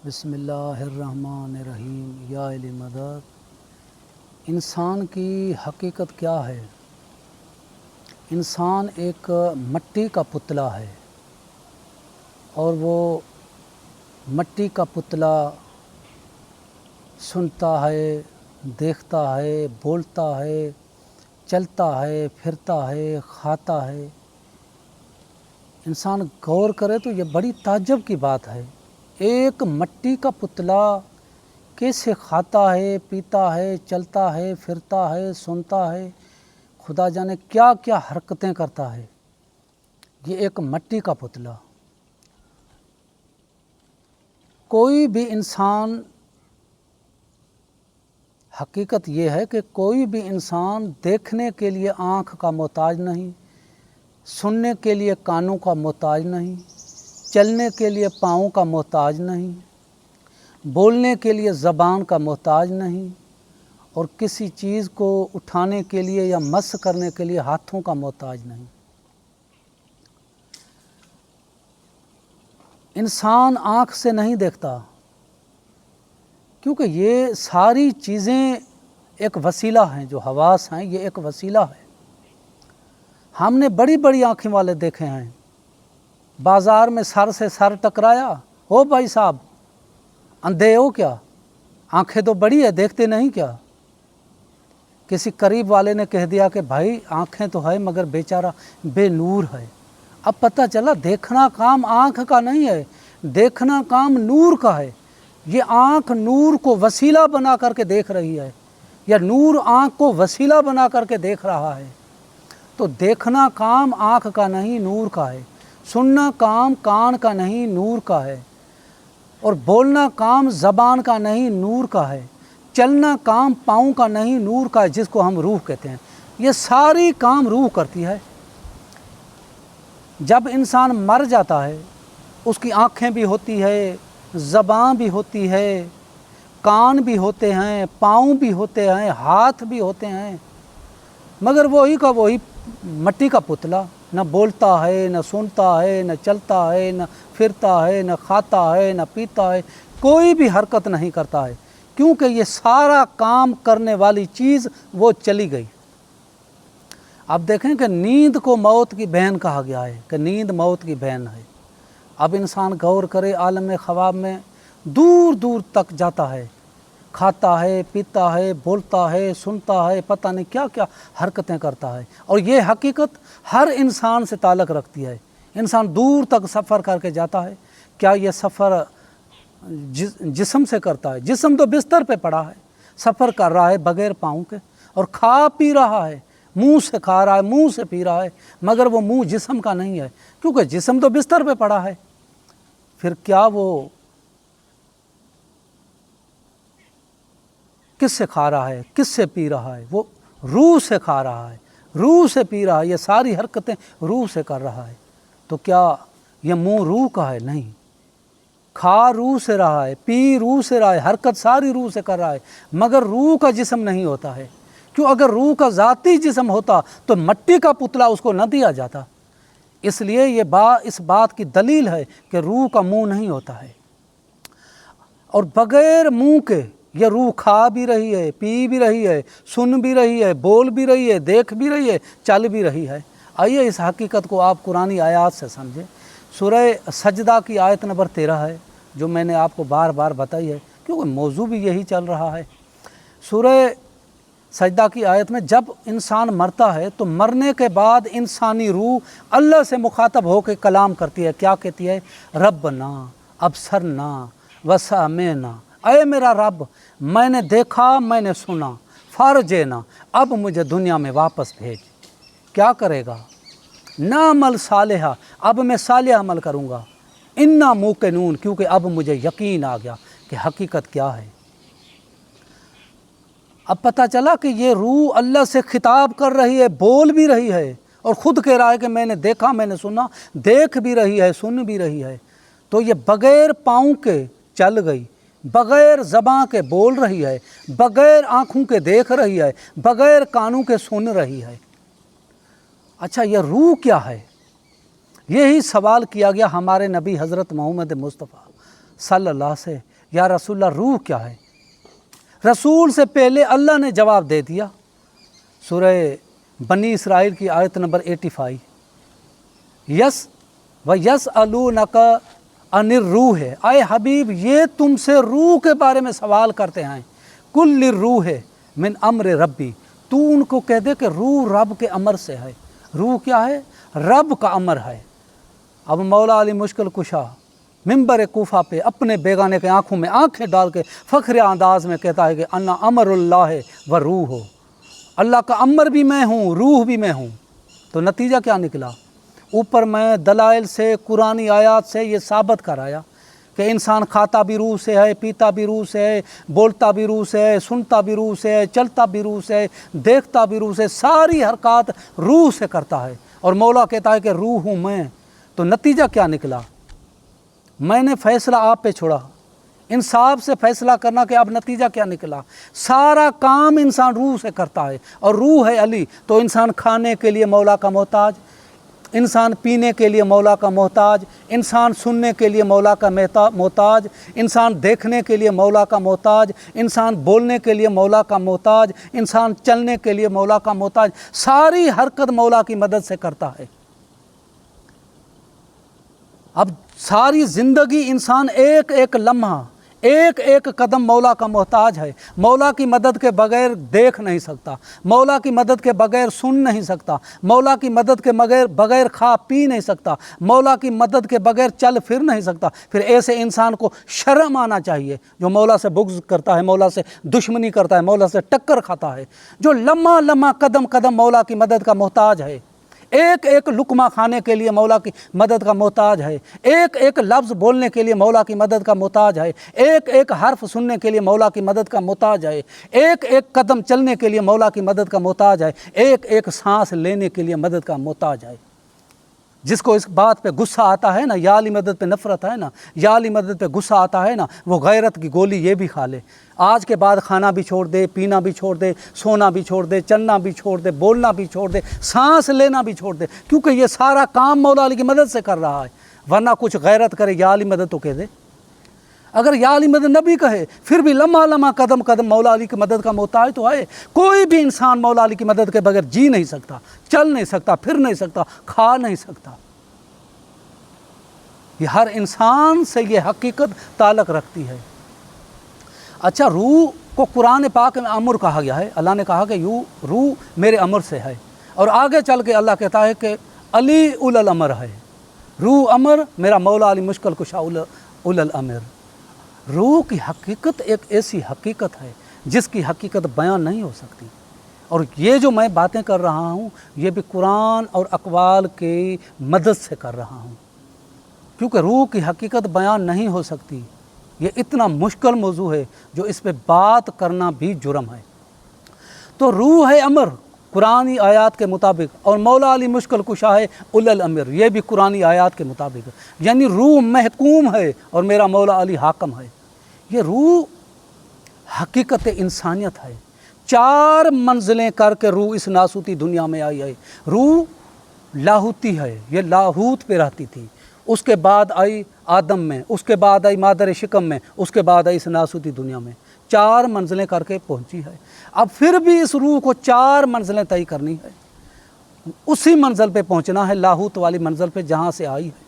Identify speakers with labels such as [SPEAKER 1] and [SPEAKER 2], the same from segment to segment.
[SPEAKER 1] بسم اللہ الرحمن الرحیم یا علی مدد۔ انسان کی حقیقت کیا ہے؟ انسان ایک مٹی کا پتلا ہے، اور وہ مٹی کا پتلا سنتا ہے، دیکھتا ہے، بولتا ہے، چلتا ہے، پھرتا ہے، کھاتا ہے۔ انسان غور کرے تو یہ بڑی تعجب کی بات ہے، ایک مٹی کا پتلا کیسے کھاتا ہے، پیتا ہے، چلتا ہے، پھرتا ہے، سنتا ہے، خدا جانے کیا کیا حرکتیں کرتا ہے۔ یہ ایک مٹی کا پتلا۔ کوئی بھی انسان، حقیقت یہ ہے کہ کوئی بھی انسان دیکھنے کے لیے آنکھ کا محتاج نہیں، سننے کے لیے کانوں کا محتاج نہیں، چلنے کے لیے پاؤں کا محتاج نہیں، بولنے کے لیے زبان کا محتاج نہیں، اور کسی چیز کو اٹھانے کے لیے یا مس کرنے کے لیے ہاتھوں کا محتاج نہیں۔ انسان آنکھ سے نہیں دیکھتا، کیونکہ یہ ساری چیزیں ایک وسیلہ ہیں، جو حواس ہیں یہ ایک وسیلہ ہے۔ ہم نے بڑی بڑی آنکھیں والے دیکھے ہیں، بازار میں سر سے سر ٹکرایا، ہو بھائی صاحب اندھے ہو کیا؟ آنکھیں تو بڑی ہے، دیکھتے نہیں کیا؟ کسی قریب والے نے کہہ دیا کہ بھائی آنکھیں تو ہے مگر بیچارہ بے نور ہے۔ اب پتہ چلا دیکھنا کام آنکھ کا نہیں ہے، دیکھنا کام نور کا ہے۔ یہ آنکھ نور کو وسیلہ بنا کر کے دیکھ رہی ہے، یا نور آنکھ کو وسیلہ بنا کر کے دیکھ رہا ہے۔ تو دیکھنا کام آنکھ کا نہیں، نور کا ہے۔ سننا کام کان کا نہیں، نور کا ہے۔ اور بولنا کام زبان کا نہیں، نور کا ہے۔ چلنا کام پاؤں کا نہیں، نور کا ہے، جس کو ہم روح کہتے ہیں۔ یہ ساری کام روح کرتی ہے۔ جب انسان مر جاتا ہے، اس کی آنکھیں بھی ہوتی ہے، زبان بھی ہوتی ہے، کان بھی ہوتے ہیں، پاؤں بھی ہوتے ہیں، ہاتھ بھی ہوتے ہیں، مگر وہی کا وہی مٹی کا پتلا، نہ بولتا ہے، نہ سنتا ہے، نہ چلتا ہے، نہ پھرتا ہے، نہ کھاتا ہے، نہ پیتا ہے، کوئی بھی حرکت نہیں کرتا ہے، کیونکہ یہ سارا کام کرنے والی چیز وہ چلی گئی۔ اب دیکھیں کہ نیند کو موت کی بہن کہا گیا ہے، کہ نیند موت کی بہن ہے۔ اب انسان غور کرے، عالم خواب میں دور دور تک جاتا ہے، کھاتا ہے، پیتا ہے، بولتا ہے، سنتا ہے، پتہ نہیں کیا کیا حرکتیں کرتا ہے۔ اور یہ حقیقت ہر انسان سے تعلق رکھتی ہے۔ انسان دور تک سفر کر کے جاتا ہے۔ کیا یہ سفر جسم سے کرتا ہے؟ جسم تو بستر پہ پڑا ہے، سفر کر رہا ہے بغیر پاؤں کے، اور کھا پی رہا ہے، منہ سے کھا رہا ہے، منہ سے پی رہا ہے، مگر وہ منہ جسم کا نہیں ہے، کیونکہ جسم تو بستر پہ پڑا ہے۔ پھر کیا وہ کس سے کھا رہا ہے، کس سے پی رہا ہے؟ وہ روح سے کھا رہا ہے، روح سے پی رہا ہے، یہ ساری حرکتیں روح سے کر رہا ہے۔ تو کیا یہ منہ روح کا ہے؟ نہیں۔ کھا روح سے رہا ہے، پی روح سے رہا ہے، حرکت ساری روح سے کر رہا ہے، مگر روح کا جسم نہیں ہوتا ہے۔ کیوں؟ اگر روح کا ذاتی جسم ہوتا تو مٹی کا پتلا اس کو نہ دیا جاتا۔ اس لیے یہ اس بات کی دلیل ہے کہ روح کا منہ نہیں ہوتا ہے، اور بغیر منہ کے یہ روح کھا بھی رہی ہے، پی بھی رہی ہے، سن بھی رہی ہے، بول بھی رہی ہے، دیکھ بھی رہی ہے، چل بھی رہی ہے۔ آئیے اس حقیقت کو آپ قرآنی آیات سے سمجھیں۔ سورہ سجدہ کی آیت نمبر 13 ہے، جو میں نے آپ کو بار بار بتائی ہے، کیونکہ موضوع بھی یہی چل رہا ہے۔ سورہ سجدہ کی آیت میں جب انسان مرتا ہے تو مرنے کے بعد انسانی روح اللہ سے مخاطب ہو کے کلام کرتی ہے۔ کیا کہتی ہے؟ ربنا ابصرنا وسمعنا، اے میرا رب، میں نے دیکھا، میں نے سنا، فرجنا، اب مجھے دنیا میں واپس بھیج۔ کیا کرے گا؟ نعمل صالحہ، اب میں صالح عمل کروں گا، انا موقنون، کیونکہ اب مجھے یقین آ گیا کہ حقیقت کیا ہے۔ اب پتہ چلا کہ یہ روح اللہ سے خطاب کر رہی ہے، بول بھی رہی ہے، اور خود کہہ رہا ہے کہ میں نے دیکھا، میں نے سنا، دیکھ بھی رہی ہے، سن بھی رہی ہے۔ تو یہ بغیر پاؤں کے چل گئی، بغیر زباں کے بول رہی ہے، بغیر آنکھوں کے دیکھ رہی ہے، بغیر کانوں کے سن رہی ہے۔ اچھا، یہ روح کیا ہے؟ یہی سوال کیا گیا ہمارے نبی حضرت محمد مصطفیٰ صلی اللہ علیہ وسلم سے، یا رسول اللہ روح کیا ہے؟ رسول سے پہلے اللہ نے جواب دے دیا، سورہ بنی اسرائیل کی آیت نمبر 85، وَيَسْأَلُونَكَ عَنِ الرُّوحِ، اے حبیب یہ تم سے روح کے بارے میں سوال کرتے ہیں، قُلِ الرُّوحِ مِنْ أَمْرِ رَبِّي، تو ان کو کہہ دے کہ روح رب کے امر سے ہے۔ روح کیا ہے؟ رب کا امر ہے۔ اب مولا علی مشکل کشا منبر کوفہ پہ اپنے بیگانے کے آنکھوں میں آنکھیں ڈال کے فخر انداز میں کہتا ہے کہ انا امر اللہ و روح ہو، اللہ کا امر بھی میں ہوں، روح بھی میں ہوں۔ تو نتیجہ کیا نکلا؟ اوپر میں دلائل سے، قرآنی آیات سے یہ ثابت کرایا کہ انسان کھاتا بھی روح سے ہے، پیتا بھی روح سے ہے، بولتا بھی روح سے ہے، سنتا بھی روح سے ہے، چلتا بھی روح سے ہے، دیکھتا بھی روح سے، ساری حرکات روح سے کرتا ہے، اور مولا کہتا ہے کہ روح ہوں میں۔ تو نتیجہ کیا نکلا؟ میں نے فیصلہ آپ پہ چھوڑا، انصاف سے فیصلہ کرنا کہ اب نتیجہ کیا نکلا؟ سارا کام انسان روح سے کرتا ہے، اور روح ہے علی، تو انسان کھانے کے لیے مولا کا محتاج، انسان پینے کے لیے مولا کا محتاج، انسان سننے کے لیے مولا کا محتاج، انسان دیکھنے کے لیے مولا کا محتاج، انسان بولنے کے لیے مولا کا محتاج، انسان چلنے کے لیے مولا کا محتاج، ساری حرکت مولا کی مدد سے کرتا ہے۔ اب ساری زندگی انسان ایک ایک لمحہ، ایک ایک قدم مولا کا محتاج ہے، مولا کی مدد کے بغیر دیکھ نہیں سکتا، مولا کی مدد کے بغیر سن نہیں سکتا، مولا کی مدد کے بغیر کھا پی نہیں سکتا، مولا کی مدد کے بغیر چل پھر نہیں سکتا۔ پھر ایسے انسان کو شرم آنا چاہیے جو مولا سے بغض کرتا ہے، مولا سے دشمنی کرتا ہے، مولا سے ٹکر کھاتا ہے، جو لمحہ لمحہ قدم قدم مولا کی مدد کا محتاج ہے، ایک ایک لقمہ کھانے کے لیے مولا کی مدد کا محتاج ہے، ایک ایک لفظ بولنے کے لیے مولا کی مدد کا محتاج ہے، ایک ایک حرف سننے کے لیے مولا کی مدد کا محتاج ہے، ایک ایک قدم چلنے کے لیے مولا کی مدد کا محتاج ہے، ایک ایک سانس لینے کے لیے مدد کا محتاج ہے۔ جس کو اس بات پہ غصہ آتا ہے نا، یا علی مدد پہ نفرت ہے نا، یا علی مدد پہ غصہ آتا ہے نا، وہ غیرت کی گولی یہ بھی کھا لے، آج کے بعد کھانا بھی چھوڑ دے، پینا بھی چھوڑ دے، سونا بھی چھوڑ دے، چلنا بھی چھوڑ دے، بولنا بھی چھوڑ دے، سانس لینا بھی چھوڑ دے، کیونکہ یہ سارا کام مولا علی کی مدد سے کر رہا ہے۔ ورنہ کچھ غیرت کرے یا علی مدد تو کہہ دے، اگر یا علی مدد نہ بھی کہے پھر بھی لمحہ لمحہ قدم قدم مولا علی کی مدد کا محتاج تو ہے۔ کوئی بھی انسان مولا علی کی مدد کے بغیر جی نہیں سکتا، چل نہیں سکتا، پھر نہیں سکتا، کھا نہیں سکتا۔ یہ ہر انسان سے یہ حقیقت تعلق رکھتی ہے۔ اچھا، روح کو قرآن پاک میں امر کہا گیا ہے، اللہ نے کہا کہ روح میرے امر سے ہے، اور آگے چل کے اللہ کہتا ہے کہ علی اول الامر ہے، روح امر، میرا مولا علی مشکل کشا اول الامر۔ روح کی حقیقت ایک ایسی حقیقت ہے جس کی حقیقت بیان نہیں ہو سکتی، اور یہ جو میں باتیں کر رہا ہوں یہ بھی قرآن اور اقوال کی مدد سے کر رہا ہوں، کیونکہ روح کی حقیقت بیان نہیں ہو سکتی۔ یہ اتنا مشکل موضوع ہے جو اس پہ بات کرنا بھی جرم ہے۔ تو روح ہے امر قرآنی آیات کے مطابق، اور مولا علی مشکل کشا ہے اول الامر، یہ بھی قرآنی آیات کے مطابق، یعنی روح محکوم ہے اور میرا مولا علی حاکم ہے۔ یہ روح حقیقت انسانیت ہے، 4 منزلیں کر کے روح اس ناسوتی دنیا میں آئی ہے۔ روح لاہوتی ہے، یہ لاہوت پہ رہتی تھی، اس کے بعد آئی آدم میں، اس کے بعد آئی مادر شکم میں، اس کے بعد آئی اس ناسوتی دنیا میں، 4 منزلیں کر کے پہنچی ہے۔ اب پھر بھی اس روح کو 4 منزلیں طے کرنی ہے، اسی منزل پہ پہنچنا ہے، لاہوت والی منزل پہ جہاں سے آئی ہے۔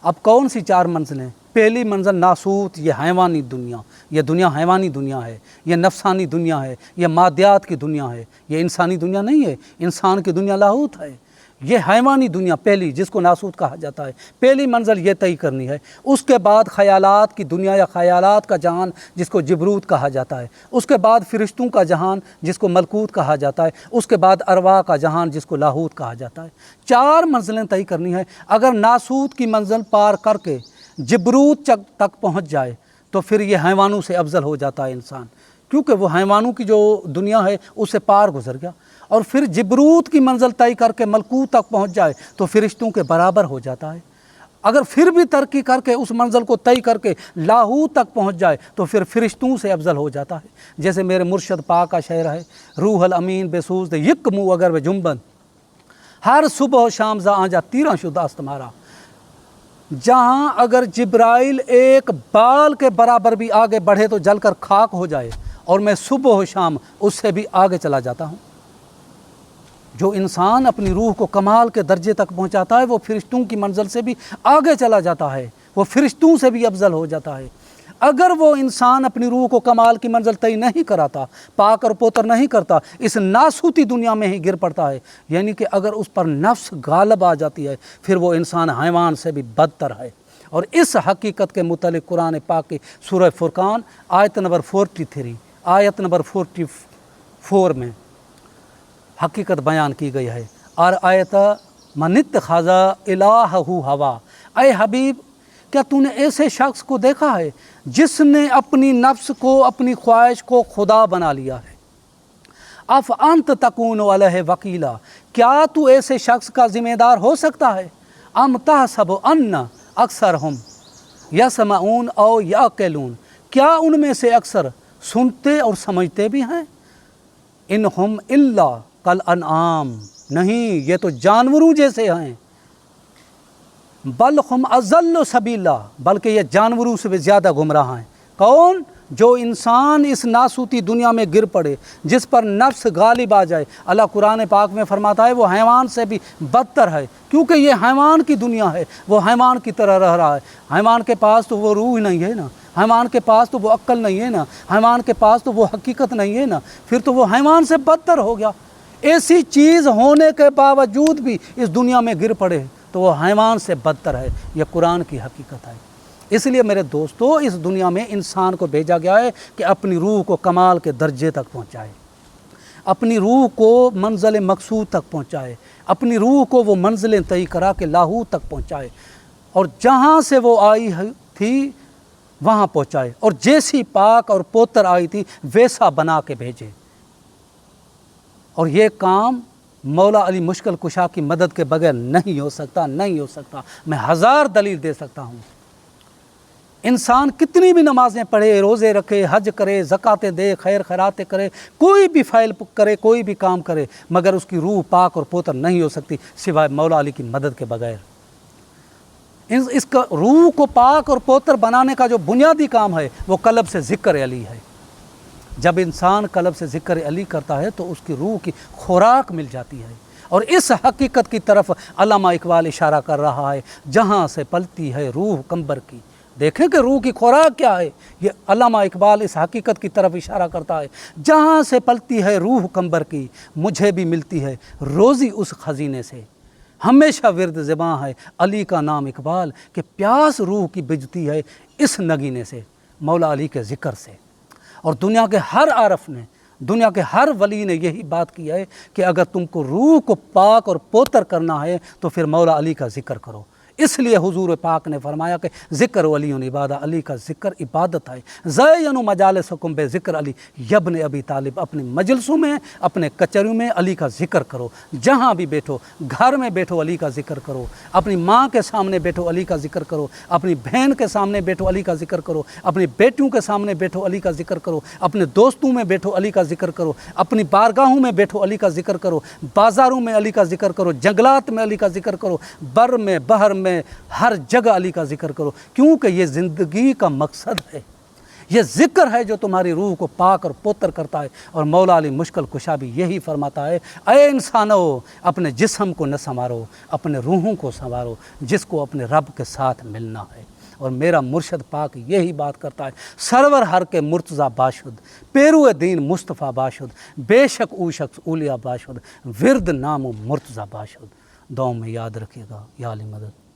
[SPEAKER 1] اب کون سی 4 منزلیں؟ پہلی منزل ناسوت، یہ حیوانی دنیا، یہ دنیا حیوانی دنیا ہے، یہ نفسانی دنیا ہے، یہ مادیات کی دنیا ہے، یہ انسانی دنیا نہیں ہے، انسان کی دنیا لاہوت ہے، یہ حیوانی دنیا پہلی، جس کو ناسوت کہا جاتا ہے، پہلی منزل یہ طے کرنی ہے۔ اس کے بعد خیالات کی دنیا یا خیالات کا جہان جس کو جبروت کہا جاتا ہے، اس کے بعد فرشتوں کا جہان جس کو ملکوت کہا جاتا ہے، اس کے بعد ارواح کا جہان جس کو لاہوت کہا جاتا ہے۔ 4 منزلیں طے کرنی ہے۔ اگر ناسوت کی منزل پار کر کے جبروت تک پہنچ جائے تو پھر یہ حیوانوں سے افضل ہو جاتا ہے انسان، کیونکہ وہ حیوانوں کی جو دنیا ہے اس سے پار گزر گیا، اور پھر جبروت کی منزل طے کر کے ملکوت تک پہنچ جائے تو فرشتوں کے برابر ہو جاتا ہے۔ اگر پھر بھی ترقی کر کے اس منزل کو طے کر کے لاہوت تک پہنچ جائے تو پھر فرشتوں سے افضل ہو جاتا ہے۔ جیسے میرے مرشد پاک کا شعر ہے، روح الامین بے سوز دے یک منہ اگر و جنبن، ہر صبح و شام ز آنجا تیرہ شدہ است مارا۔ جہاں اگر جبرائیل ایک بال کے برابر بھی آگے بڑھے تو جل کر خاک ہو جائے، اور میں صبح و شام اس سے بھی آگے چلا جاتا ہوں۔ جو انسان اپنی روح کو کمال کے درجے تک پہنچاتا ہے وہ فرشتوں کی منزل سے بھی آگے چلا جاتا ہے، وہ فرشتوں سے بھی افضل ہو جاتا ہے۔ اگر وہ انسان اپنی روح کو کمال کی منزل طے نہیں کراتا، پاک اور پوتر نہیں کرتا، اس ناسوتی دنیا میں ہی گر پڑتا ہے، یعنی کہ اگر اس پر نفس غالب آ جاتی ہے پھر وہ انسان حیوان سے بھی بدتر ہے۔ اور اس حقیقت کے متعلق قرآن پاک کی سورہ فرقان آیت نمبر 43 آیت نمبر 44 میں حقیقت بیان کی گئی ہے۔ اور آیت من اتخذ الہہ ہوا، اے حبیب کیا تو نے ایسے شخص کو دیکھا ہے جس نے اپنی نفس کو، اپنی خواہش کو خدا بنا لیا ہے؟ اف انت تکون علیہ وکیلا، کیا تو ایسے شخص کا ذمہ دار ہو سکتا ہے؟ ام تحسب ان اکثرہم یسمعون او یعقلون، کیا ان میں سے اکثر سنتے اور سمجھتے بھی ہیں؟ انہم الا کالانعام، نہیں یہ تو جانوروں جیسے ہیں۔ بل ہم اضل سبیلا، بلکہ یہ جانوروں سے بھی زیادہ گمراہ ہیں۔ کون؟ جو انسان اس ناسوتی دنیا میں گر پڑے، جس پر نفس غالب آ جائے۔ اللہ قرآن پاک میں فرماتا ہے وہ حیوان سے بھی بدتر ہے، کیونکہ یہ حیوان کی دنیا ہے، وہ حیوان کی طرح رہ رہا ہے۔ حیوان کے پاس تو وہ روح نہیں ہے نا، حیوان کے پاس تو وہ عقل نہیں ہے نا، حیوان کے پاس تو وہ حقیقت نہیں ہے نا، پھر تو وہ حیوان سے بدتر ہو گیا۔ ایسی چیز ہونے کے باوجود بھی اس دنیا میں گر پڑے تو وہ حیوان سے بدتر ہے۔ یہ قرآن کی حقیقت ہے۔ اس لیے میرے دوستو، اس دنیا میں انسان کو بھیجا گیا ہے کہ اپنی روح کو کمال کے درجے تک پہنچائے، اپنی روح کو منزل مقصود تک پہنچائے، اپنی روح کو وہ منزلیں طے کرا کے لاہوت تک پہنچائے، اور جہاں سے وہ آئی تھی وہاں پہنچائے، اور جیسی پاک اور پوتر آئی تھی ویسا بنا کے بھیجے۔ اور یہ کام مولا علی مشکل کشا کی مدد کے بغیر نہیں ہو سکتا، نہیں ہو سکتا۔ میں 1000 دلیل دے سکتا ہوں۔ انسان کتنی بھی نمازیں پڑھے، روزے رکھے، حج کرے، زکاتیں دے، خیر خیراتیں کرے، کوئی بھی فعل کرے، کوئی بھی کام کرے، مگر اس کی روح پاک اور پوتر نہیں ہو سکتی سوائے مولا علی کی مدد کے بغیر۔ اس کا روح کو پاک اور پوتر بنانے کا جو بنیادی کام ہے وہ قلب سے ذکر علی ہے۔ جب انسان قلب سے ذکر علی کرتا ہے تو اس کی روح کی خوراک مل جاتی ہے، اور اس حقیقت کی طرف علامہ اقبال اشارہ کر رہا ہے، جہاں سے پلتی ہے روح کمبر کی۔ دیکھیں کہ روح کی خوراک کیا ہے، یہ علامہ اقبال اس حقیقت کی طرف اشارہ کرتا ہے، جہاں سے پلتی ہے روح کمبر کی، مجھے بھی ملتی ہے روزی اس خزینے سے۔ ہمیشہ ورد زباں ہے علی کا نام اقبال، کہ پیاس روح کی بجھتی ہے اس نگینے سے، مولا علی کے ذکر سے۔ اور دنیا کے ہر عارف نے، دنیا کے ہر ولی نے یہی بات کی ہے کہ اگر تم کو روح کو پاک اور پوتر کرنا ہے تو پھر مولا علی کا ذکر کرو۔ اس لیے حضور پاک نے فرمایا کہ ذکر ولی عبادہ، علی کا ذکر عبادت ہے۔ زینوا مجالسکم بے ذکر علی یبن ابی طالب، اپنے مجلسوں میں، اپنے کچہریوں میں علی کا ذکر کرو۔ جہاں بھی بیٹھو، گھر میں بیٹھو علی کا ذکر کرو، اپنی ماں کے سامنے بیٹھو علی کا ذکر کرو، اپنی بہن کے سامنے بیٹھو علی کا ذکر کرو، اپنی بیٹیوں کے سامنے بیٹھو علی کا ذکر کرو، اپنے دوستوں میں بیٹھو علی کا ذکر کرو، اپنی بارگاہوں میں بیٹھو علی کا ذکر کرو، بازاروں میں علی کا ذکر کرو، جنگلات میں علی کا ذکر کرو، بر میں بحر میں ہر جگہ علی کا ذکر کرو، کیونکہ یہ زندگی کا مقصد ہے۔ یہ ذکر ہے جو تمہاری روح کو پاک اور پوتر کرتا ہے۔ اور مولا علی مشکل کشا بھی یہی فرماتا ہے، اے انسانو اپنے جسم کو نہ سنوارو، اپنے روحوں کو سنوارو، جس کو اپنے رب کے ساتھ ملنا ہے۔ اور میرا مرشد پاک یہی بات کرتا ہے، سرور ہر کے مرتضیٰ باشد، پیرو دین مصطفیٰ باشد، بے شک او شخص اولیاء باشد، ورد نام و مرتضیٰ باشد۔ دعاؤں میں یاد رکھیے گا، یا علی مدد۔